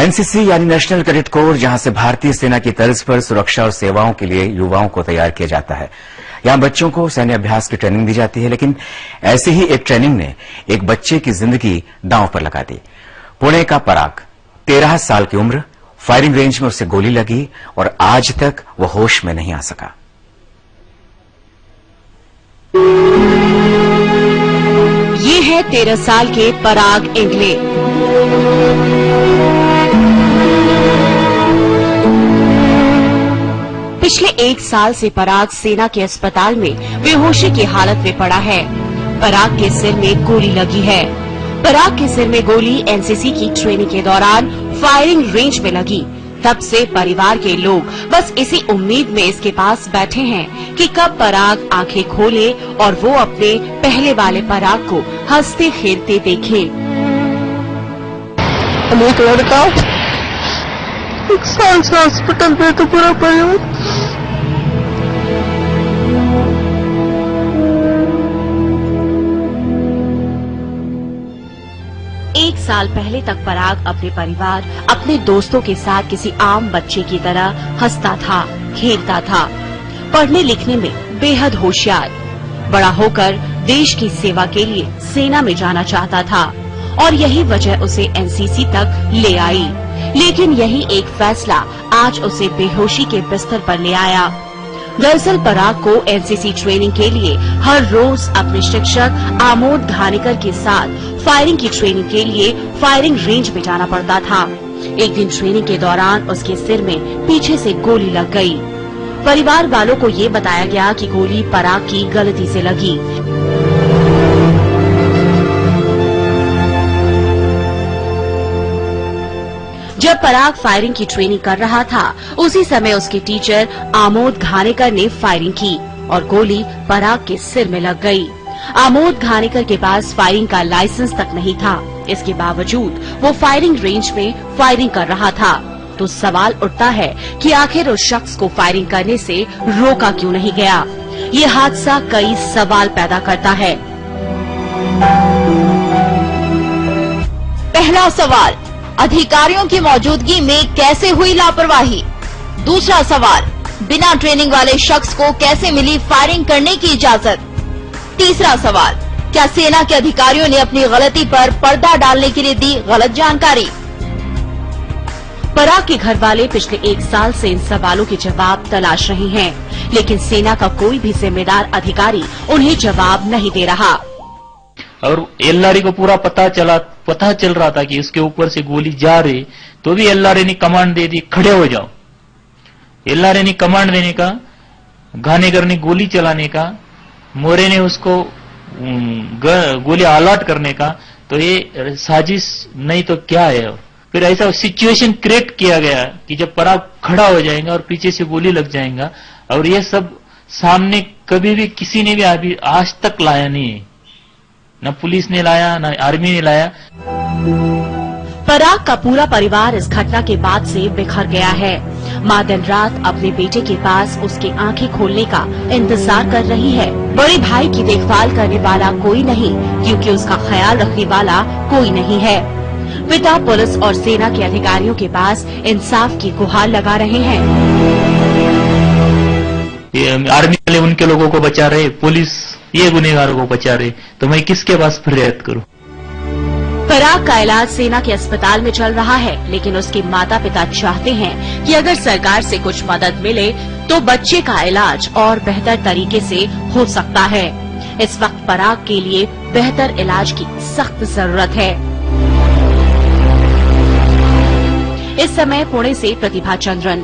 NCC यानी national cadet corps, जहां से भारतीय सेना की तर्ज पर सुरक्षा और सेवाओं के लिए युवाओं को तैयार किया जाता है। यहां बच्चों को सैन्य अभ्यास की ट्रेनिंग दी जाती है, लेकिन ऐसी ही एक ट्रेनिंग ने एक बच्चे की जिंदगी दांव पर लगा दी। पुणे का पराग, 13 साल की उम्र, फायरिंग रेंज में उसे गोली लगी और आज तक वो होश में नहीं आ सका। ये है 13 साल के पराग इंगले। पिछले 1 साल से पराग सेना के अस्पताल में बेहोशी की हालत में पड़ा है। पराग के सिर में गोली लगी है। पराग के सिर में गोली एनसीसी की ट्रेनिंग के दौरान फायरिंग रेंज में लगी। तब से परिवार के लोग बस इसी उम्मीद में इसके पास बैठे हैं कि कब पराग आंखें खोले और वो अपने पहले वाले पराग को हंसते खेलते देखे। एक लड़का 1 साल से हॉस्पिटल में, तो पूरा परिवार। एक साल पहले तक पराग अपने परिवार, अपने दोस्तों के साथ किसी आम बच्चे की तरह हंसता था, खेलता था, पढ़ने लिखने में बेहद होशियार। बड़ा होकर देश की सेवा के लिए सेना में जाना चाहता था और यही वजह उसे एनसीसी तक ले आई। लेकिन यही एक फैसला आज उसे बेहोशी के बिस्तर पर ले आया। दरअसल पराग को एनसीसी ट्रेनिंग के लिए हर रोज अपने शिक्षक आमोद घानेकर के साथ फायरिंग की ट्रेनिंग के लिए फायरिंग रेंज में जाना पड़ता था। एक दिन ट्रेनिंग के दौरान उसके सिर में पीछे से गोली लग गई। परिवार वालों को ये बताया गया कि गोली पराग की गलती से लगी। जब पराग फायरिंग की ट्रेनिंग कर रहा था, उसी समय उसके टीचर आमोद घानेकर ने फायरिंग की और गोली पराग के सिर में लग गई। आमोद घानेकर के पास फायरिंग का लाइसेंस तक नहीं था। इसके बावजूद वो फायरिंग रेंज में फायरिंग कर रहा था। तो सवाल उठता है कि आखिर उस शख्स को फायरिंग करने से रोका क्यों नहीं गया। ये हादसा कई सवाल पैदा करता है। पहला सवाल, अधिकारियों की मौजूदगी में कैसे हुई लापरवाही? दूसरा सवाल, बिना ट्रेनिंग वाले शख्स को कैसे मिली फायरिंग करने की इजाजत? तीसरा सवाल, क्या सेना के अधिकारियों ने अपनी गलती पर पर्दा डालने के लिए दी गलत जानकारी? पराग के घर वाले पिछले 1 साल से इन सवालों के जवाब तलाश रहे हैं, लेकिन सेना का कोई भी जिम्मेदार अधिकारी उन्हें जवाब नहीं दे रहा। और एलआरए को पूरा पता चल रहा था कि उसके ऊपर से गोली जा रही, तो भी एलआरए ने कमांड दे दी, खड़े हो जाओ। एलआरए ने कमांड देने का, घानेकर ने गोली चलाने का, मोरे ने उसको गोली अलर्ट करने का, तो ये साजिश नहीं तो क्या है। फिर ऐसा सिचुएशन क्रिएट किया गया कि जब पराग खड़ा हो जाएगा और पीछे से गोली लग जाएगा, और ये सब सामने कभी भी किसी ने भी अभी आज तक लाया नहीं है, न पुलिस ने लाया, न आर्मी ने लाया। पराग का पूरा परिवार इस घटना के बाद से बिखर गया है। माँ दिन रात अपने बेटे के पास उसकी आंखें खोलने का इंतजार कर रही है। बड़े भाई की देखभाल करने वाला कोई नहीं, क्योंकि उसका ख्याल रखने वाला कोई नहीं है। पिता पुलिस और सेना के अधिकारियों के पास इंसाफ की गुहार लगा रहे हैं। आर्मी वाले उनके लोगों को बचा रहे, पुलिस ये गुनहगारों को बचा रहे, तो मैं किसके पास फरियाद करूं? पराग का इलाज सेना के अस्पताल में चल रहा है, लेकिन उसके माता पिता चाहते हैं कि अगर सरकार से कुछ मदद मिले तो बच्चे का इलाज और बेहतर तरीके से हो सकता है। इस वक्त पराग के लिए बेहतर इलाज की सख्त जरूरत है। इस समय पुणे से प्रतिभा चंद्रन।